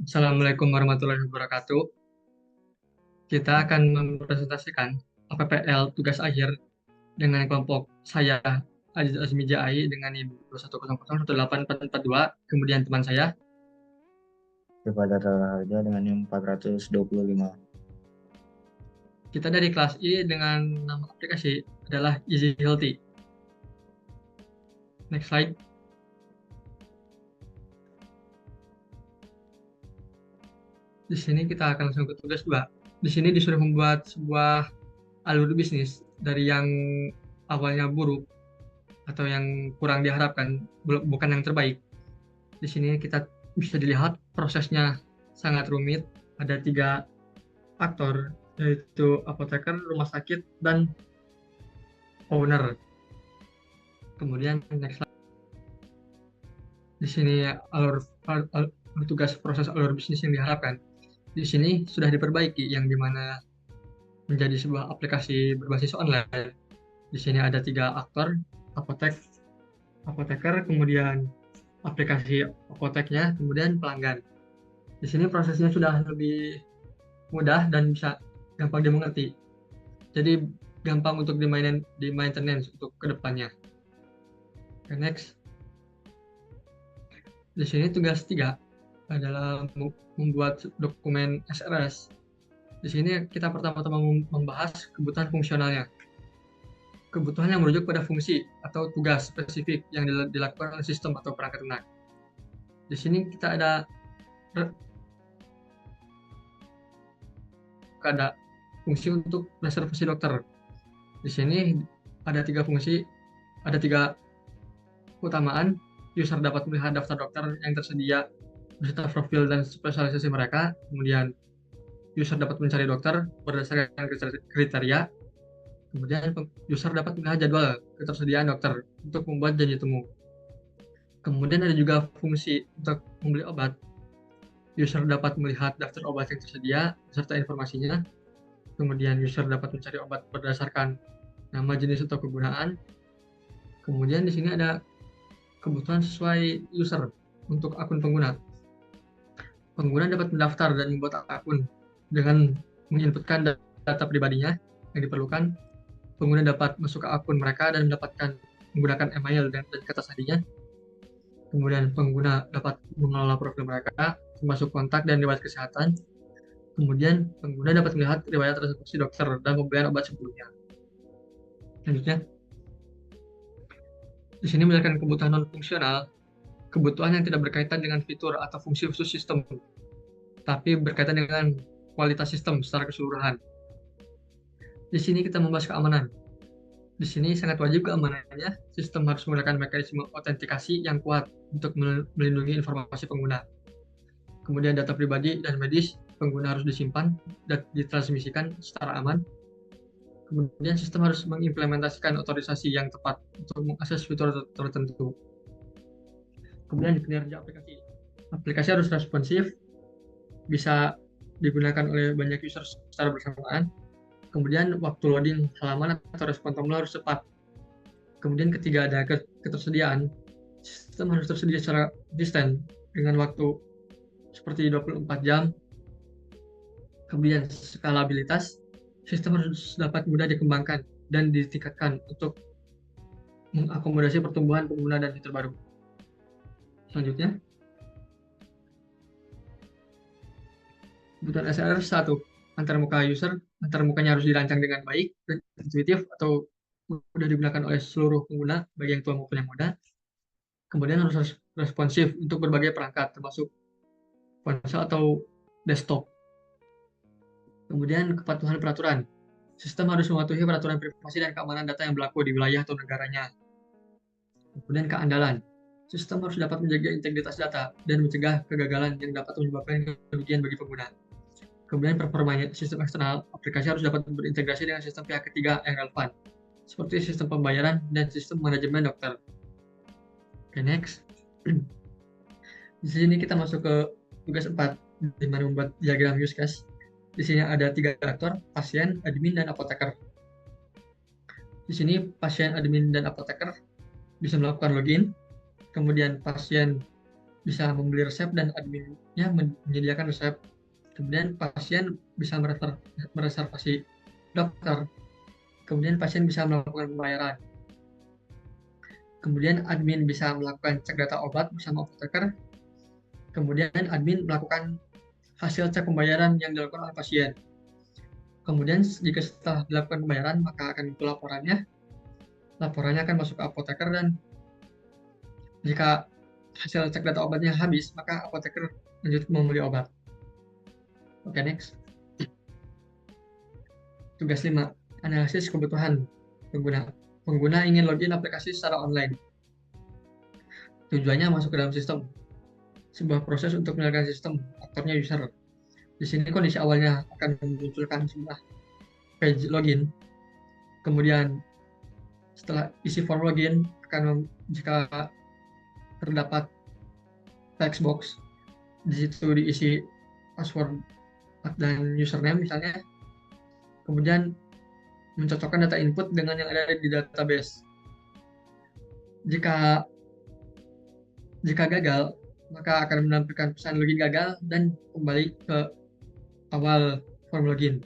Assalamualaikum warahmatullahi wabarakatuh. Kita akan mempresentasikan APPL tugas akhir dengan kelompok saya, Aziz Azmi Jai, dengan NIM 210018442, kemudian teman saya. Kepada Harja dengan yang 425. Kita dari kelas I dengan nama aplikasi adalah Easy Healthy. Next slide. Di sini kita akan langsung ke tugas 2. Di sini disuruh membuat sebuah alur bisnis dari yang awalnya buruk atau yang kurang diharapkan, bukan yang terbaik. Di sini kita bisa dilihat prosesnya sangat rumit. Ada 3 aktor, yaitu apoteker, rumah sakit, dan owner. Kemudian next slide. Di sini tugas proses alur bisnis yang diharapkan. Di sini sudah diperbaiki, yang dimana menjadi sebuah aplikasi berbasis online. Di sini ada 3 aktor, apoteker, kemudian aplikasi apoteknya, kemudian pelanggan. Di sini prosesnya sudah lebih mudah dan bisa gampang dimengerti. Jadi gampang untuk di maintenance untuk kedepannya. Okay, next. Di sini tugas 3 adalah membuat dokumen SRS. Di sini kita pertama-tama membahas kebutuhan fungsionalnya. Kebutuhan yang merujuk pada fungsi atau tugas spesifik yang dilakukan oleh sistem atau perangkat lunak. Di sini kita ada fungsi untuk reservasi dokter. Di sini ada 3 fungsi, ada 3 keutamaan. User dapat melihat daftar dokter yang tersedia beserta profil dan spesialisasi mereka. Kemudian user dapat mencari dokter berdasarkan kriteria. Kemudian user dapat melihat jadwal ketersediaan dokter untuk membuat janji temu. Kemudian ada juga fungsi untuk membeli obat. User dapat melihat daftar obat yang tersedia beserta informasinya. Kemudian user dapat mencari obat berdasarkan nama, jenis, atau kegunaan. Kemudian di sini ada kebutuhan sesuai user untuk akun pengguna. Pengguna dapat mendaftar dan membuat akun dengan menginputkan data pribadinya yang diperlukan. Pengguna dapat masuk ke akun mereka dan menggunakan email dan kata sandinya. Kemudian pengguna dapat mengelola profil mereka, termasuk kontak dan riwayat kesehatan. Kemudian pengguna dapat melihat riwayat reservasi dokter dan pembelian obat sebelumnya. Selanjutnya, di sini menjelaskan kebutuhan non-fungsional, kebutuhan yang tidak berkaitan dengan fitur atau fungsi khusus sistem, tapi berkaitan dengan kualitas sistem secara keseluruhan. Di sini kita membahas keamanan. Di sini sangat wajib keamanannya. Sistem harus menggunakan mekanisme autentikasi yang kuat untuk melindungi informasi pengguna. Kemudian data pribadi dan medis pengguna harus disimpan dan ditransmisikan secara aman. Kemudian sistem harus mengimplementasikan otorisasi yang tepat untuk mengakses fitur tertentu. Kemudian kinerja aplikasi. Aplikasi harus responsif, bisa digunakan oleh banyak user secara bersamaan. Kemudian waktu loading halaman atau respon tombol harus cepat. Kemudian ketiga ada ketersediaan. Sistem harus tersedia secara konsisten dengan waktu seperti 24 jam. Kemudian skalabilitas, sistem harus dapat mudah dikembangkan dan ditingkatkan untuk mengakomodasi pertumbuhan pengguna dan fitur baru. Selanjutnya, kebutuhan SLR 1, antarmuka user, antarmukanya harus dirancang dengan baik dan intuitif atau mudah digunakan oleh seluruh pengguna, baik yang tua maupun yang muda. Kemudian harus responsif untuk berbagai perangkat, termasuk ponsel atau desktop. Kemudian kepatuhan peraturan. Sistem harus mematuhi peraturan privasi dan keamanan data yang berlaku di wilayah atau negaranya. Kemudian keandalan. Sistem harus dapat menjaga integritas data dan mencegah kegagalan yang dapat menyebabkan kerugian bagi pengguna. Kemudian performanya sistem eksternal, aplikasi harus dapat berintegrasi dengan sistem pihak ketiga yang relevan, seperti sistem pembayaran dan sistem manajemen dokter. Oke, next. Di sini kita masuk ke tugas 4, di mana membuat diagram use case. Di sini ada 3 aktor, pasien, admin, dan apoteker. Di sini pasien, admin, dan apoteker bisa melakukan login. Kemudian pasien bisa membeli resep dan adminnya menyediakan resep. Kemudian pasien bisa mereservasi dokter. Kemudian pasien bisa melakukan pembayaran. Kemudian admin bisa melakukan cek data obat bersama apoteker. Kemudian admin melakukan hasil cek pembayaran yang dilakukan oleh pasien. Kemudian jika setelah dilakukan pembayaran, maka akan muncul laporannya. Laporannya akan masuk ke apoteker, dan jika hasil cek data obatnya habis, maka apoteker lanjut membeli obat. Oke, next. Tugas 5. Analisis kebutuhan pengguna. Pengguna ingin login aplikasi secara online. Tujuannya masuk ke dalam sistem. Sebuah proses untuk menyalakan sistem, aktornya user. Di sini kondisi awalnya akan memunculkan sebuah page login. Kemudian setelah isi form login, jika terdapat text box, di situ diisi password dan username misalnya. Kemudian mencocokkan data input dengan yang ada di database. Jika gagal, maka akan menampilkan pesan login gagal dan kembali ke awal form login.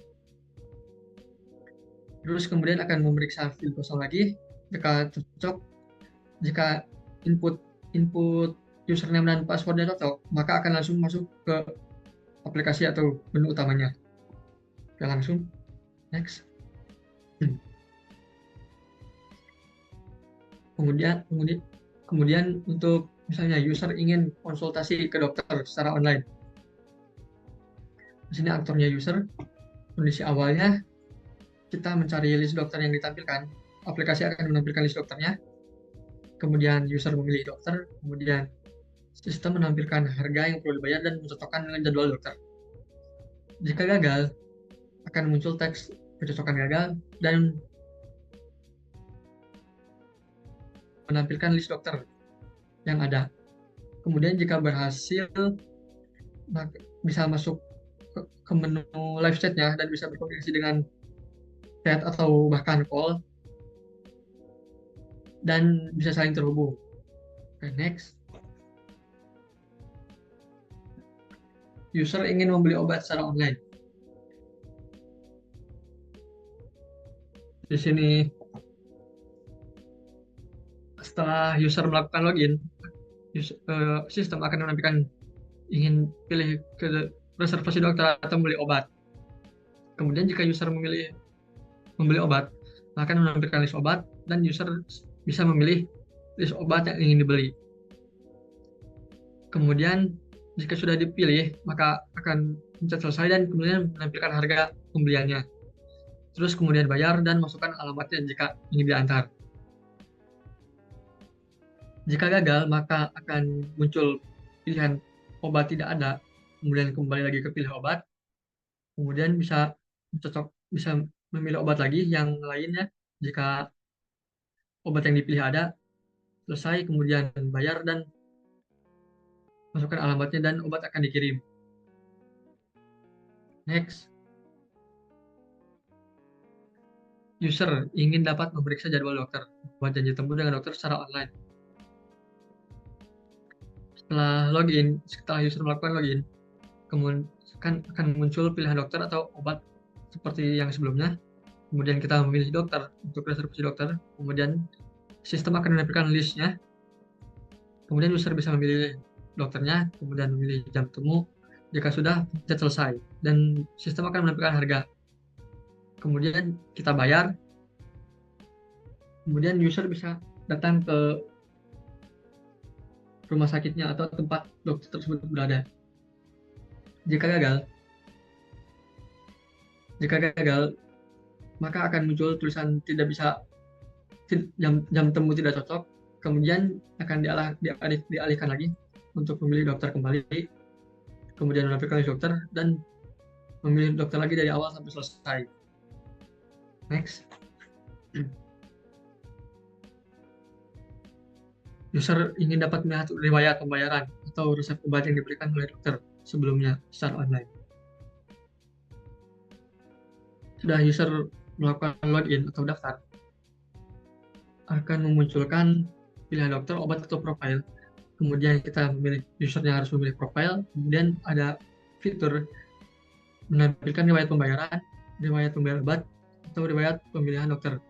Terus kemudian akan memeriksa field kosong lagi. Jika cocok, jika input username dan passwordnya cocok, maka akan langsung masuk ke aplikasi atau menu utamanya. Oke, langsung next. Kemudian untuk misalnya user ingin konsultasi ke dokter secara online. Di sini aktornya user. Kondisi awalnya kita mencari list dokter yang ditampilkan. Aplikasi akan menampilkan list dokternya. Kemudian user memilih dokter. Kemudian sistem menampilkan harga yang perlu dibayar dan mencocokkan dengan jadwal dokter. Jika gagal, akan muncul teks kecocokan gagal dan menampilkan list dokter yang ada. Kemudian jika berhasil, bisa masuk ke menu live chat-nya dan bisa berkomunikasi dengan chat atau bahkan call, dan bisa saling terhubung. Oke, next. User ingin membeli obat secara online. Di sini setelah user melakukan login, sistem akan menampilkan ingin pilih ke reservasi dokter atau membeli obat. Kemudian jika user memilih membeli obat, akan menampilkan list obat dan user bisa memilih list obat yang ingin dibeli. Kemudian jika sudah dipilih, maka akan pencet selesai dan kemudian menampilkan harga pembeliannya. Terus kemudian bayar dan masukkan alamatnya jika ingin diantar. Jika gagal, maka akan muncul pilihan obat tidak ada, kemudian kembali lagi ke pilih obat, kemudian bisa memilih obat lagi yang lainnya. Jika obat yang dipilih ada, selesai, kemudian bayar dan masukkan alamatnya dan obat akan dikirim. Next. User ingin dapat memeriksa jadwal dokter, buat janji temu dengan dokter secara online. Setelah user melakukan login, kemudian akan muncul pilihan dokter atau obat seperti yang sebelumnya. Kemudian kita memilih dokter untuk reservasi dokter. Kemudian sistem akan menampilkan listnya. Kemudian user bisa memilih dokternya, kemudian memilih jam temu. Jika sudah, pencet selesai dan sistem akan menampilkan harga. Kemudian kita bayar. Kemudian user bisa datang ke rumah sakitnya atau tempat dokter tersebut berada. Jika gagal, maka akan muncul tulisan jam temu tidak cocok. Kemudian akan dialihkan lagi untuk memilih dokter kembali. Kemudian menampilkan list dokter dan memilih dokter lagi dari awal sampai selesai. Next. User ingin dapat melihat riwayat pembayaran atau resep obat yang diberikan oleh dokter sebelumnya secara online. Sudah user melakukan login atau daftar, akan memunculkan pilihan dokter, obat, atau profil. kemudian kita memilih usernya harus memilih profile, kemudian ada fitur menampilkan riwayat pembayaran obat, atau riwayat pemilihan dokter.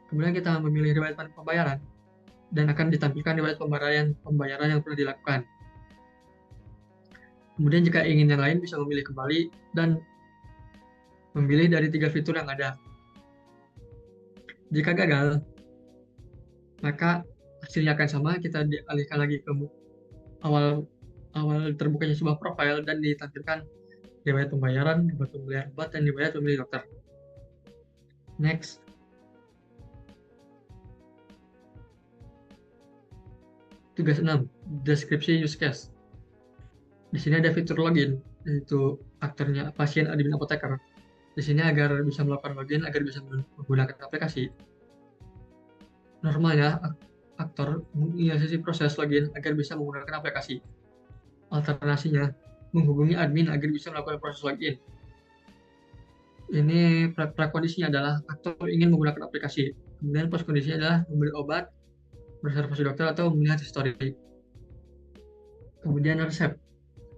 Kemudian kita memilih riwayat pembayaran dan akan ditampilkan riwayat pembayaran yang pernah dilakukan. Kemudian jika ingin yang lain bisa memilih kembali dan memilih dari 3 fitur yang ada. Jika gagal, maka hasilnya akan sama, kita dialihkan lagi ke awal terbukanya sebuah profil dan ditampilkan riwayat pembayaran, riwayat pembelian obat, dan riwayat pemilih dokter. Next. Tugas 6, deskripsi use case. Di sini ada fitur login, yaitu aktornya pasien, admin, apoteker. Di sini agar bisa melakukan login, agar bisa menggunakan aplikasi. Normalnya, aktor menginisiasi proses login agar bisa menggunakan aplikasi. Alternasinya, menghubungi admin agar bisa melakukan proses login. Ini prakondisinya adalah aktor ingin menggunakan aplikasi. Kemudian poskondisinya adalah membeli obat, bereservasi dokter, atau melihat histori. Kemudian resep,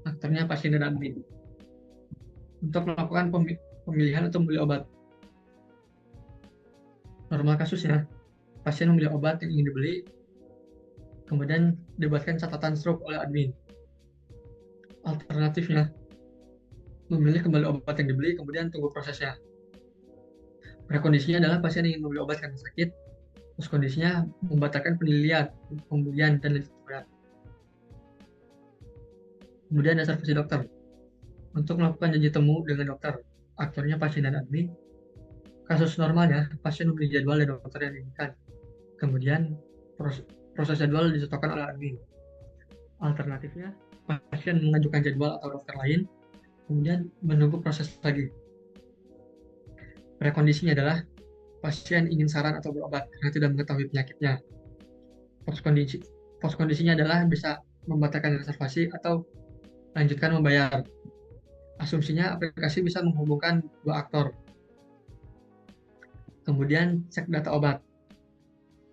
aktornya pasien dan admin. Untuk melakukan pemilihan atau membeli obat. Normal kasusnya, pasien membeli obat yang ingin dibeli, kemudian dibuatkan catatan stroke oleh admin. Alternatifnya, memilih kembali obat yang dibeli, kemudian tunggu prosesnya. Prakondisinya adalah pasien ingin membeli obat karena sakit, terus kondisinya membatalkan pembelian, dan lanjut berat. Kemudian reservasi dokter. Untuk melakukan janji temu dengan dokter, aktornya pasien dan admin. Kasus normalnya, pasien membeli jadwal dari dokter yang diinginkan. Kemudian proses jadwal ditetapkan oleh admin. Alternatifnya, pasien mengajukan jadwal atau dokter lain, kemudian menunggu proses lagi. Prekondisinya adalah pasien ingin saran atau berobat karena tidak mengetahui penyakitnya. Postkondisinya adalah bisa membatalkan reservasi atau lanjutkan membayar. Asumsinya aplikasi bisa menghubungkan dua aktor. Kemudian cek data obat.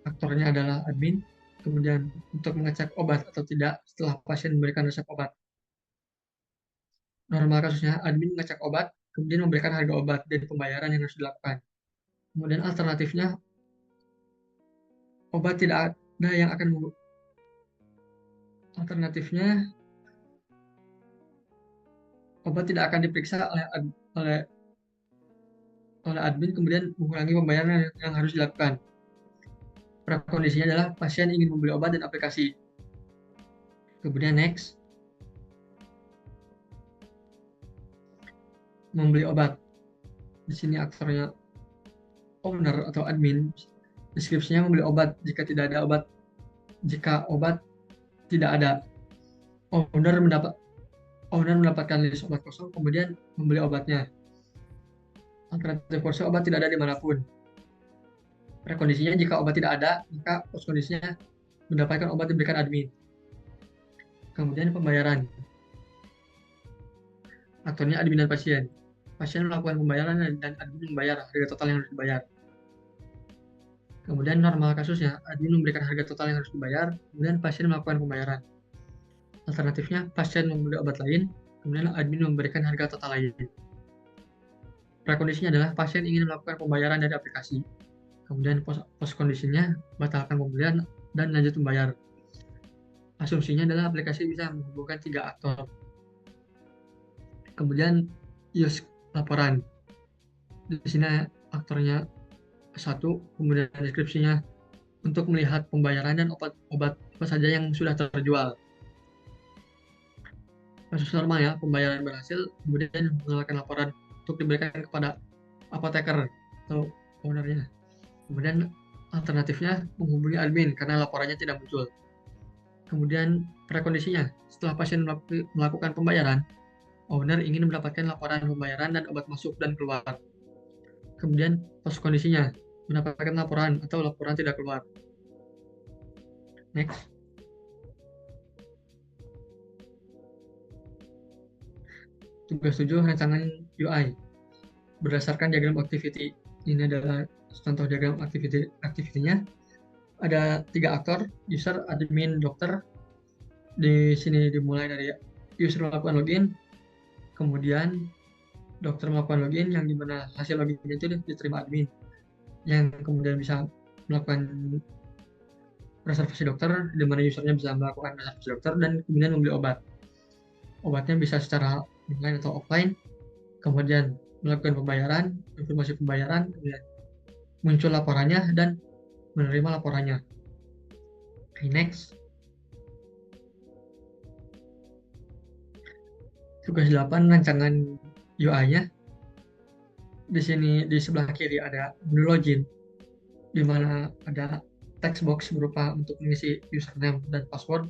Aktornya adalah admin. Kemudian untuk mengecek obat atau tidak setelah pasien memberikan resep obat. Normal kasusnya admin mengecek obat, kemudian memberikan harga obat dan pembayaran yang harus dilakukan. Kemudian alternatifnya, obat tidak ada yang akan obat tidak akan diperiksa oleh admin, kemudian mengulangi pembayaran yang harus dilakukan. Prakondisinya adalah pasien ingin membeli obat dan aplikasi. Kemudian next, membeli obat. Di sini aktornya owner atau admin. Deskripsinya membeli obat jika tidak ada obat. Jika obat tidak ada, owner mendapatkan list obat kosong, kemudian membeli obatnya. Alternatif kursi obat tidak ada dimanapun. Prekondisinya jika obat tidak ada, maka postkondisinya mendapatkan obat diberikan admin. Kemudian pembayaran. Aktornya admin dan pasien. Pasien melakukan pembayaran dan admin membayar harga total yang harus dibayar. Kemudian normal kasusnya, admin memberikan harga total yang harus dibayar, kemudian pasien melakukan pembayaran. Alternatifnya, pasien membeli obat lain, kemudian admin memberikan harga total lain. Prakondisinya adalah pasien ingin melakukan pembayaran dari aplikasi. Kemudian postkondisinya batalkan pembelian dan lanjut membayar. Asumsinya adalah aplikasi bisa menghubungkan 3 aktor. Kemudian use laporan. Di sini aktornya 1, kemudian deskripsinya untuk melihat pembayaran dan obat apa saja yang sudah terjual. Kasus normal ya, pembayaran berhasil, kemudian mengeluarkan laporan untuk diberikan kepada apoteker atau ownernya. Kemudian alternatifnya menghubungi admin karena laporannya tidak muncul. Kemudian prekondisinya, setelah pasien melakukan pembayaran, owner ingin mendapatkan laporan pembayaran dan obat masuk dan keluar. Kemudian postkondisinya, mendapatkan laporan atau laporan tidak keluar. Next. Tugas 7, rancangan UI. Berdasarkan diagram activity, ini adalah contoh diagram activity-nya. Ada 3 aktor, user, admin, dokter. Di sini dimulai dari user melakukan login, kemudian dokter melakukan login, yang dimana hasil loginnya itu diterima admin, yang kemudian bisa melakukan reservasi dokter, di mana usernya bisa melakukan reservasi dokter dan kemudian membeli obat. Obatnya bisa secara online atau offline, kemudian melakukan pembayaran, informasi pembayaran, kemudian muncul laporannya dan menerima laporannya. Okay, next. Tugas 8, rancangan UI-nya. Di sini di sebelah kiri ada menu login, di mana ada text box berupa untuk mengisi username dan password.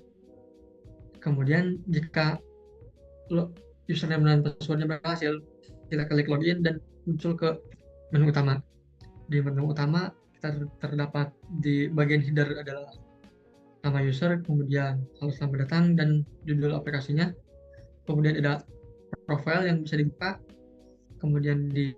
Kemudian jika username dan passwordnya berhasil, kita klik login dan muncul ke menu utama. Di menu utama kita terdapat di bagian header adalah nama user, kemudian halo selamat datang dan judul aplikasinya. Kemudian ada profile yang bisa dibuka, kemudian di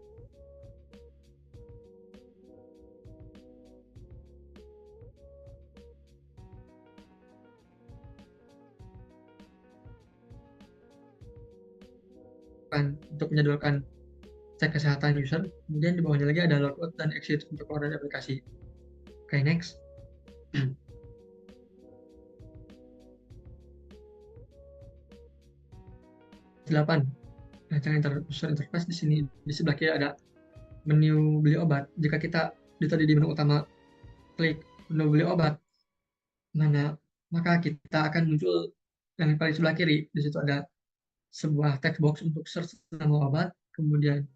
untuk menjadwalkan cek kesehatan user. Kemudian di bawahnya lagi ada logout dan exit untuk keluar dari aplikasi. Oke, next. Delapan, rancangan user interface. Di sini di sebelah kiri ada menu beli obat. Jika kita tadi di menu utama klik menu beli obat, maka kita akan muncul yang paling sebelah kiri. Di situ ada sebuah text box untuk search nama obat, kemudian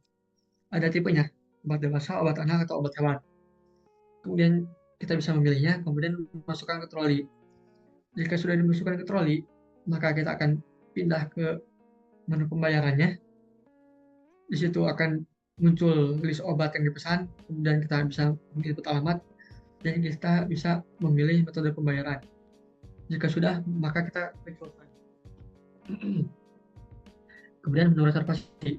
ada tipenya, obat dewasa, obat anak, atau obat hewan. Kemudian kita bisa memilihnya, kemudian masukkan ke troli. Jika sudah dimasukkan ke troli, maka kita akan pindah ke menu pembayarannya. Di situ akan muncul list obat yang dipesan, kemudian kita bisa menginput alamat, dan kita bisa memilih metode pembayaran. Jika sudah, maka kita klik selesai. Kemudian menu reservasi.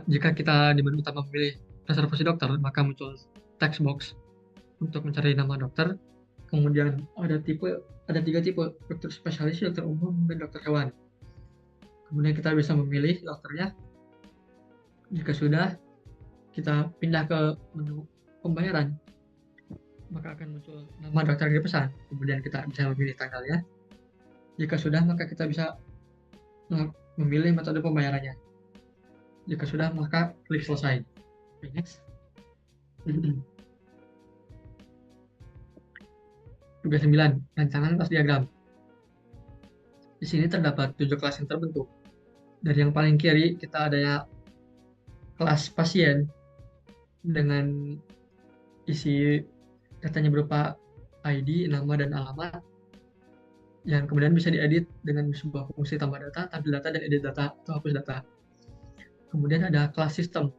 Jika kita di menu utama memilih reservasi dokter, maka muncul text box untuk mencari nama dokter. Kemudian ada tiga tipe, dokter spesialis, dokter umum, dan dokter hewan. Kemudian kita bisa memilih dokternya. Jika sudah, kita pindah ke menu pembayaran, maka akan muncul nama dokter yang dipesan. Kemudian kita bisa memilih tanggalnya. Jika sudah, maka kita bisa memilih metode pembayarannya. Jika sudah, maka klik selesai. Okay, next. Tugas 9, rancangan kelas diagram. Di sini terdapat 7 kelas yang terbentuk. Dari yang paling kiri, kita ada kelas pasien dengan isi datanya berupa ID, nama, dan alamat, yang kemudian bisa diedit dengan sebuah fungsi tambah data, tampil data, dan edit data, atau hapus data. Kemudian ada kelas sistem.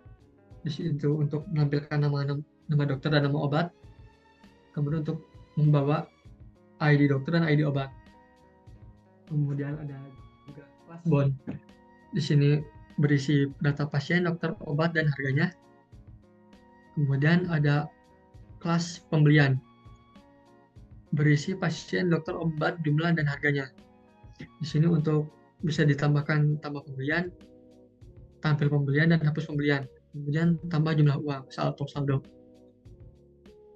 Di situ untuk menampilkan nama dokter dan nama obat. Kemudian untuk membawa ID dokter dan ID obat. Kemudian ada juga kelas bond. Di sini berisi data pasien, dokter, obat, dan harganya. Kemudian ada kelas pembelian. Berisi pasien, dokter, obat, jumlah, dan harganya. Di sini untuk bisa ditambahkan tambah pembelian, tampil pembelian, dan hapus pembelian. Kemudian tambah jumlah uang, saldo.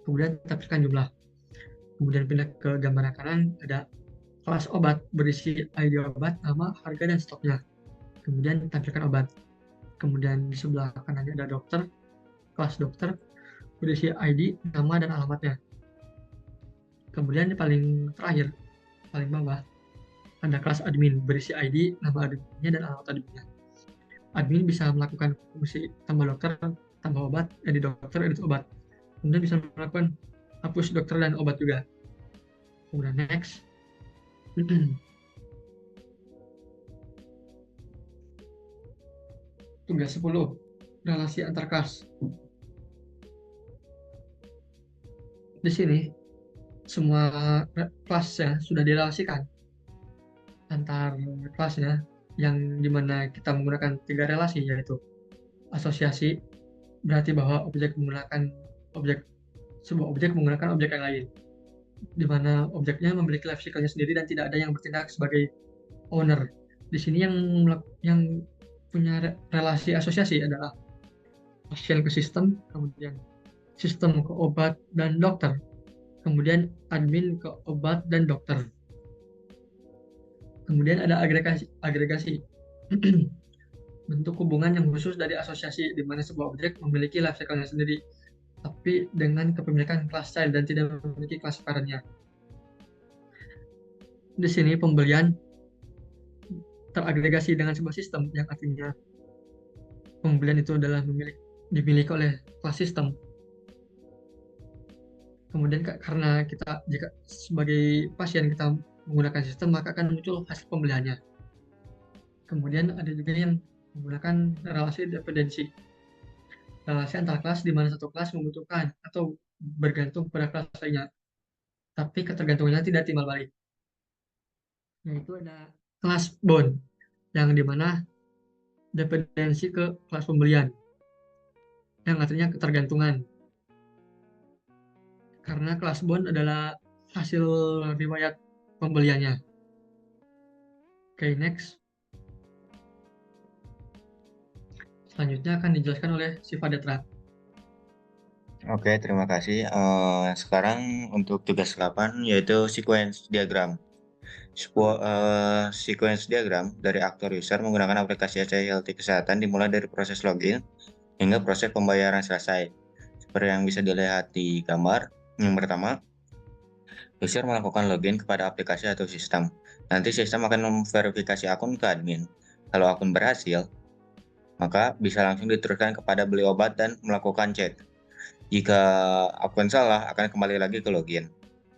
Kemudian tampilkan jumlah. Kemudian pindah ke gambar kanan, ada kelas obat berisi ID obat, nama, harga, dan stoknya. Kemudian tampilkan obat. Kemudian di sebelah kanan ada dokter, kelas dokter berisi ID, nama, dan alamatnya. Kemudian di paling terakhir, paling bawah, ada kelas admin berisi ID, nama adminnya, dan alamat adminnya. Admin bisa melakukan fungsi tambah dokter, tambah obat, edit dokter, edit obat. Kemudian bisa melakukan hapus dokter dan obat juga. Kemudian next. Tugas 10, relasi antar kelas. Di sini semua kelasnya sudah direlasikan antar kelasnya, yang dimana kita menggunakan 3 relasi, yaitu asosiasi, berarti bahwa sebuah objek menggunakan objek yang lain. di mana objeknya memiliki life cycle-nya sendiri dan tidak ada yang bertindak sebagai owner. Di sini yang punya relasi asosiasi adalah pasien ke sistem, kemudian sistem ke obat dan dokter, kemudian admin ke obat dan dokter. Kemudian ada agregasi bentuk hubungan yang khusus dari asosiasi di mana sebuah objek memiliki life cycle-nya sendiri, tapi dengan kepemilikan kelas child dan tidak memiliki kelas parent-nya. Di sini pembelian teragregasi dengan sebuah sistem, yang artinya pembelian itu adalah dimiliki oleh kelas sistem. Kemudian karena jika sebagai pasien kita menggunakan sistem, maka akan muncul hasil pembeliannya. Kemudian ada juga yang menggunakan relasi dependensi. Relasi antar kelas di mana satu kelas membutuhkan atau bergantung pada kelas lainnya, tapi ketergantungannya tidak timbal balik. Yaitu ada kelas bond, yang dimana dependensi ke kelas pembelian, yang artinya ketergantungan. Karena kelas bond adalah hasil riwayat pembeliannya. Oke, next. Selanjutnya akan dijelaskan oleh Siva Detra. Oke, terima kasih. Sekarang untuk tugas 8 yaitu sequence diagram. Sequence diagram dari aktor user menggunakan aplikasi HCI Kesehatan dimulai dari proses login hingga proses pembayaran selesai. Seperti yang bisa dilihat di gambar, yang pertama, user melakukan login kepada aplikasi atau sistem. Nanti sistem akan memverifikasi akun ke admin. Kalau akun berhasil, maka bisa langsung diteruskan kepada beli obat dan melakukan chat. Jika akun salah, akan kembali lagi ke login.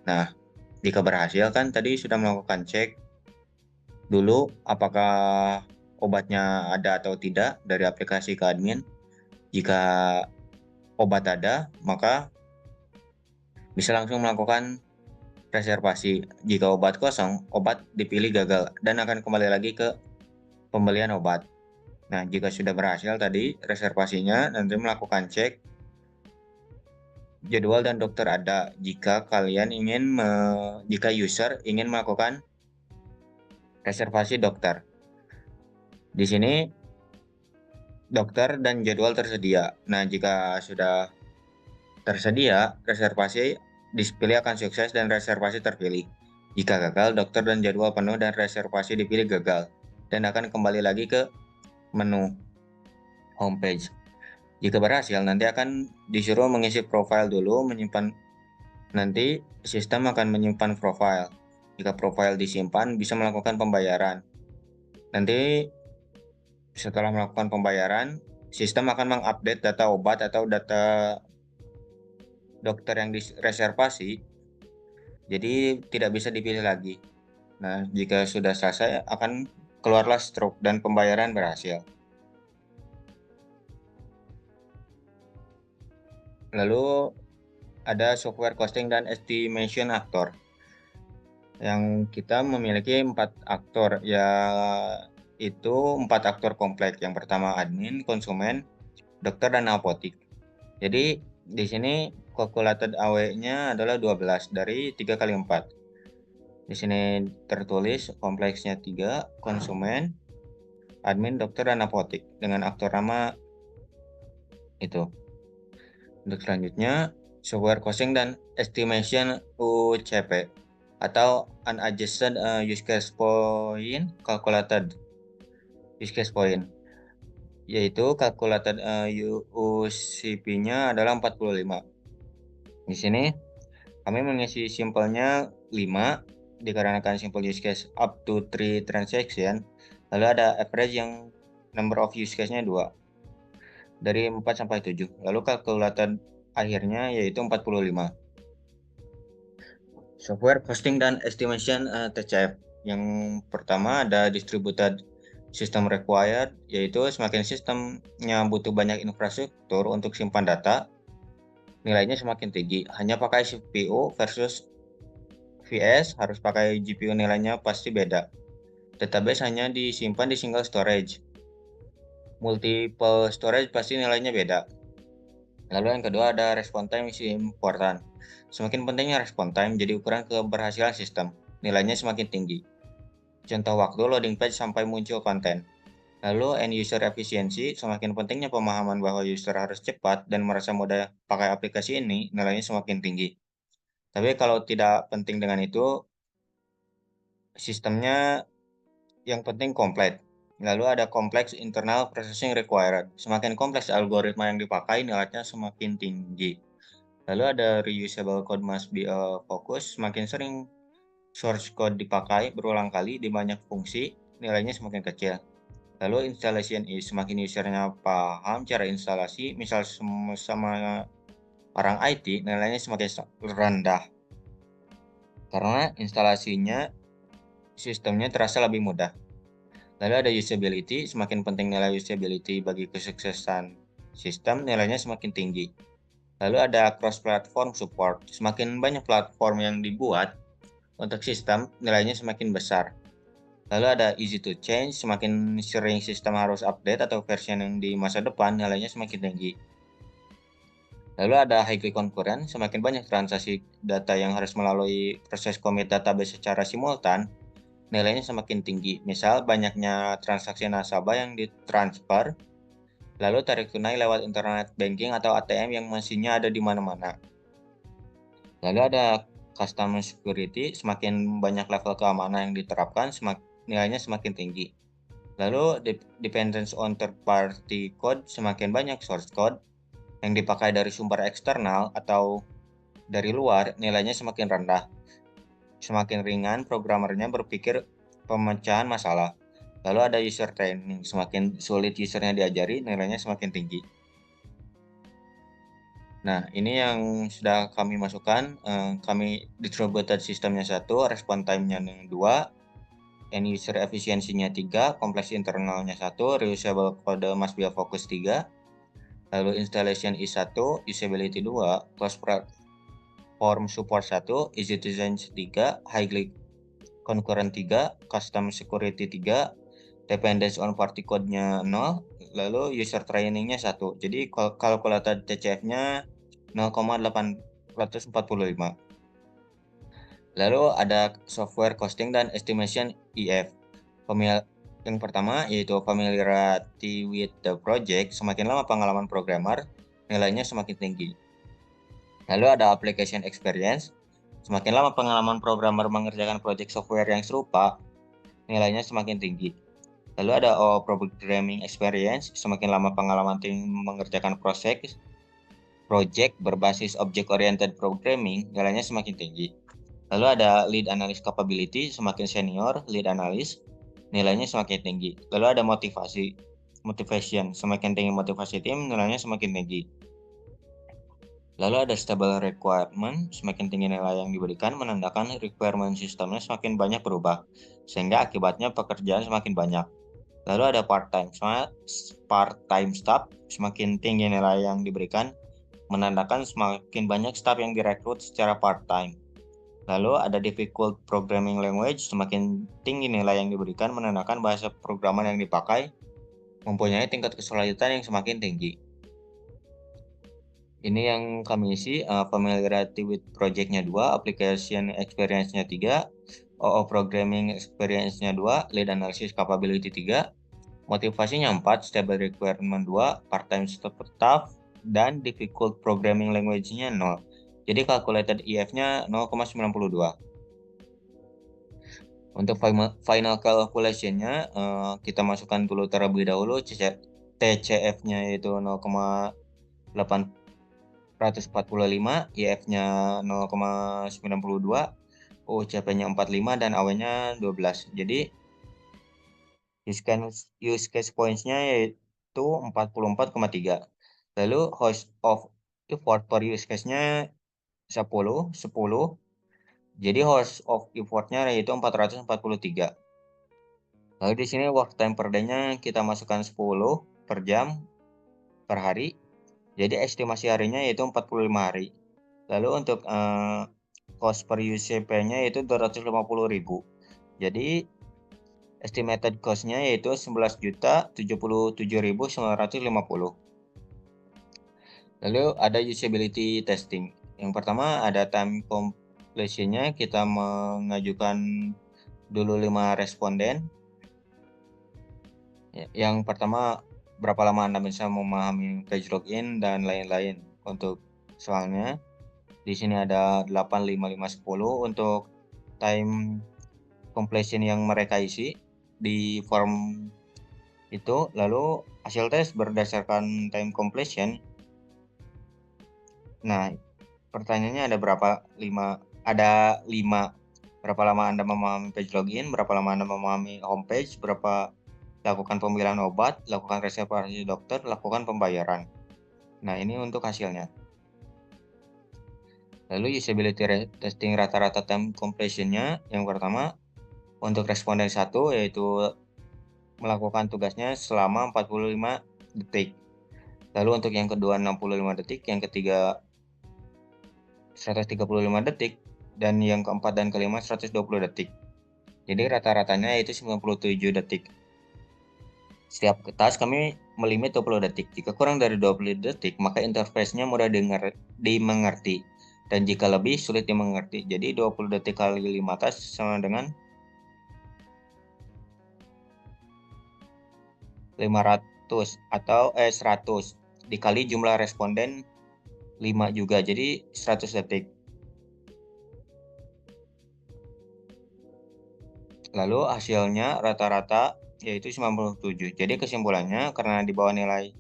Nah, jika berhasil kan tadi sudah melakukan cek dulu apakah obatnya ada atau tidak dari aplikasi ke admin. Jika obat ada, maka bisa langsung melakukan reservasi. Jika obat kosong, obat dipilih gagal dan akan kembali lagi ke pembelian obat. Nah, jika sudah berhasil tadi reservasinya, nanti melakukan cek jadwal dan dokter ada. Jika user ingin melakukan reservasi dokter. Di sini dokter dan jadwal tersedia. Nah, jika sudah tersedia, reservasi dipilih akan sukses dan reservasi terpilih. Jika gagal, dokter dan jadwal penuh dan reservasi dipilih gagal dan akan kembali lagi ke menu homepage. Jika berhasil, nanti akan disuruh mengisi profil dulu, nanti sistem akan menyimpan profil. Jika profil disimpan, bisa melakukan pembayaran. Nanti setelah melakukan pembayaran, sistem akan mengupdate data obat atau data dokter yang direservasi, jadi tidak bisa dipilih lagi. Nah, jika sudah selesai, akan keluarlah stroke dan pembayaran berhasil. Lalu ada software costing dan estimation aktor. Yang kita memiliki 4 aktor, yaitu 4 aktor kompleks. Yang pertama admin, konsumen, dokter, dan apotik. Jadi di sini calculated AW-nya adalah 12 dari 3 kali 4. Di sini tertulis kompleksnya 3, konsumen, admin, dokter, dan apotik dengan aktor nama itu. Untuk selanjutnya, software costing dan estimation UCP atau unadjusted use case point calculated use case point, yaitu calculated UCP-nya adalah 45. Di sini kami mengisi simpelnya 5 dikarenakan simple use case up to 3 transaction. Lalu ada average yang number of use case-nya 2 dari 4 sampai 7. Lalu kalkulator akhirnya yaitu 45. Software costing dan estimation TCF. Yang pertama ada distributed system required, yaitu semakin sistemnya butuh banyak infrastruktur untuk simpan data, nilainya semakin tinggi. Hanya pakai CPU versus VS harus pakai GPU, nilainya pasti beda. Database hanya disimpan di single storage. Multiple storage pasti nilainya beda. Lalu yang kedua ada response time is important. Semakin pentingnya respon time jadi ukuran keberhasilan sistem. Nilainya semakin tinggi. Contoh waktu loading page sampai muncul konten. Lalu end user efisiensi, semakin pentingnya pemahaman bahwa user harus cepat dan merasa mudah pakai aplikasi ini, nilainya semakin tinggi. Tapi kalau tidak penting dengan itu, sistemnya yang penting komplit. Lalu ada kompleks internal processing required. Semakin kompleks algoritma yang dipakai, nilainya semakin tinggi. Lalu ada reusable code must be a focus. Semakin sering source code dipakai berulang kali di banyak fungsi, nilainya semakin kecil. Lalu installation is, semakin usernya paham cara instalasi, misal sama orang IT, nilainya semakin rendah. Karena instalasinya, sistemnya terasa lebih mudah. Lalu ada usability, semakin penting nilai usability bagi kesuksesan sistem, nilainya semakin tinggi. Lalu ada cross-platform support, semakin banyak platform yang dibuat untuk sistem, nilainya semakin besar. Lalu ada easy to change, semakin sering sistem harus update atau version yang di masa depan, nilainya semakin tinggi. Lalu ada highly concurrent, semakin banyak transaksi data yang harus melalui proses commit database secara simultan, nilainya semakin tinggi. Misal, banyaknya transaksi nasabah yang ditransfer, lalu tarik tunai lewat internet banking atau ATM yang mesinnya ada di mana-mana. Lalu ada custom security, semakin banyak level keamanan yang diterapkan, nilainya semakin tinggi. Lalu dependence on third party code, semakin banyak source code yang dipakai dari sumber eksternal atau dari luar, nilainya semakin rendah. Semakin ringan programmernya berpikir pemecahan masalah. Lalu ada user training, semakin sulit usernya diajari, nilainya semakin tinggi. Nah, ini yang sudah kami masukkan. Kami distributed sistemnya 1, respon time-nya 2, end user efisiensinya 3, kompleks internalnya 1, reusable code must be a focus 3, lalu installation is 1, usability 2, cross platform support 1, easy to change 3, highly concurrent 3, custom security 3, dependence on party code-nya 0, lalu user training-nya 1. Jadi kalkulator TCF-nya 0,845. Lalu ada software costing dan estimation EF. Yang pertama yaitu familiarity with the project, semakin lama pengalaman programmer, nilainya semakin tinggi. Lalu ada application experience, semakin lama pengalaman programmer mengerjakan project software yang serupa, nilainya semakin tinggi. Lalu ada programming experience, semakin lama pengalaman tim mengerjakan project berbasis object-oriented programming, nilainya semakin tinggi. Lalu ada lead analyst capability, semakin senior lead analyst, nilainya semakin tinggi. Lalu ada motivation, semakin tinggi motivasi tim, nilainya semakin tinggi. Lalu ada stable requirement, semakin tinggi nilai yang diberikan menandakan requirement sistemnya semakin banyak berubah, sehingga akibatnya pekerjaan semakin banyak. Lalu ada part-time staff, semakin tinggi nilai yang diberikan menandakan semakin banyak staff yang direkrut secara part-time. Lalu ada difficult programming language, semakin tinggi nilai yang diberikan menandakan bahasa programan yang dipakai mempunyai tingkat kesulitan yang semakin tinggi. Ini yang kami isi, familiarity with project-nya 2, application experience-nya 3, OO programming experience-nya 2, lead analysis capability 3, motivasinya 4, stable requirement 2, part-time staff, dan difficult programming language-nya 0. Jadi calculated EF-nya 0,92. Untuk final calculation-nya, kita masukkan dulu terlebih dahulu TCF-nya yaitu 0,845, EF-nya 0,92, UCP-nya 45, dan AW-nya 12. Jadi use case points-nya yaitu 44,3. Lalu host of effort per use case-nya 10. Jadi host of effort-nya yaitu 443. Lalu di sini work time per day-nya kita masukkan 10 per jam per hari. Jadi estimasi harinya yaitu 45 hari. Lalu untuk cost per UCP-nya yaitu 250.000. Jadi estimated cost-nya yaitu 11.077.950. Lalu ada usability testing. Yang pertama ada time completion-nya, kita mengajukan dulu 5 responden. Yang pertama, berapa lama Anda bisa memahami page login dan lain-lain. Untuk soalnya di sini ada 8, 5, 5, 10 untuk time completion yang mereka isi di form itu. Lalu hasil tes berdasarkan time completion. Nah, pertanyaannya ada berapa? 5. Ada 5. Berapa lama Anda memahami page login, berapa lama Anda memahami homepage, berapa lakukan pemilihan obat, lakukan reservasi dokter, lakukan pembayaran. Nah, ini untuk hasilnya. Lalu usability testing rata-rata time completion-nya, yang pertama untuk responden 1 yaitu melakukan tugasnya selama 45 detik. Lalu untuk yang kedua 65 detik, yang ketiga 135 detik, dan yang keempat dan kelima 120 detik. Jadi rata-ratanya itu 97 detik. Setiap task kami melimit 20 detik. Jika kurang dari 20 detik, maka interface-nya mudah dimengerti. Dan jika lebih sulit dimengerti. Jadi 20 detik kali 5 task sama dengan 500 atau 100 dikali jumlah responden 5 juga. Jadi 100 detik. Lalu hasilnya rata-rata yaitu 97. Jadi kesimpulannya karena di bawah nilai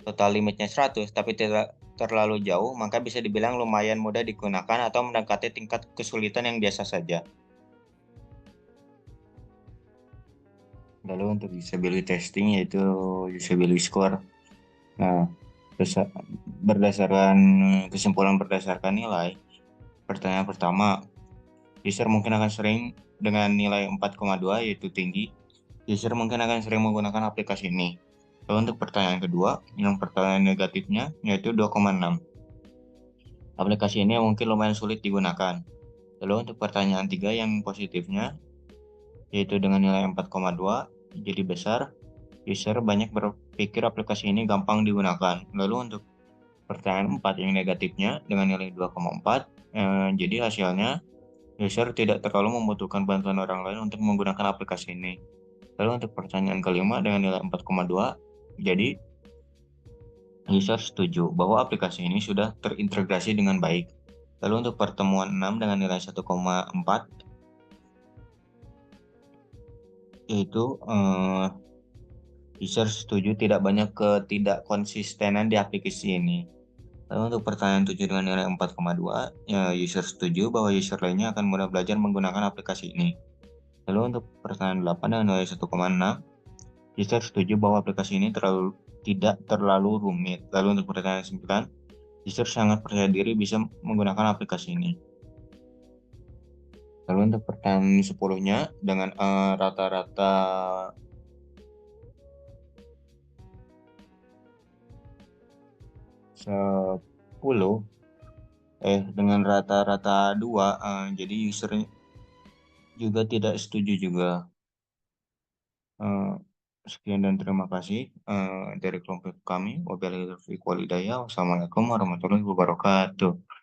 total limitnya 100 tapi tidak terlalu jauh, maka bisa dibilang lumayan mudah digunakan atau mendekati tingkat kesulitan yang biasa saja. Lalu untuk usability testing yaitu usability score. Nah, berdasarkan kesimpulan berdasarkan nilai, pertanyaan pertama, user mungkin akan sering dengan nilai 4,2 yaitu tinggi. User mungkin akan sering menggunakan aplikasi ini. Lalu untuk pertanyaan kedua, yang pertanyaan negatifnya yaitu 2,6. Aplikasi ini mungkin lumayan sulit digunakan. Lalu untuk pertanyaan 3 yang positifnya yaitu dengan nilai 4,2 jadi besar, user banyak berpikir aplikasi ini gampang digunakan. Lalu untuk pertanyaan 4 yang negatifnya dengan nilai 2,4, jadi hasilnya user tidak terlalu membutuhkan bantuan orang lain untuk menggunakan aplikasi ini. Lalu untuk pertanyaan kelima dengan nilai 4,2, jadi user setuju bahwa aplikasi ini sudah terintegrasi dengan baik. Lalu untuk pertemuan 6 dengan nilai 1,4, yaitu user setuju tidak banyak ketidakkonsistenan di aplikasi ini. Lalu untuk pertanyaan 7 dengan nilai 4,2, ya user setuju bahwa user lainnya akan mudah belajar menggunakan aplikasi ini. Lalu untuk pertanyaan 8 dengan nilai 1,6, user setuju bahwa aplikasi ini tidak terlalu rumit. Lalu untuk pertanyaan 9, user sangat percaya diri bisa menggunakan aplikasi ini. Lalu untuk pertanyaan 10-nya dengan rata-rata 10 dengan rata-rata 2, jadi user juga tidak setuju juga. Sekian dan terima kasih dari kelompok kami. Wabillahi taufiq wal hidayah. Wassalamualaikum warahmatullahi wabarakatuh.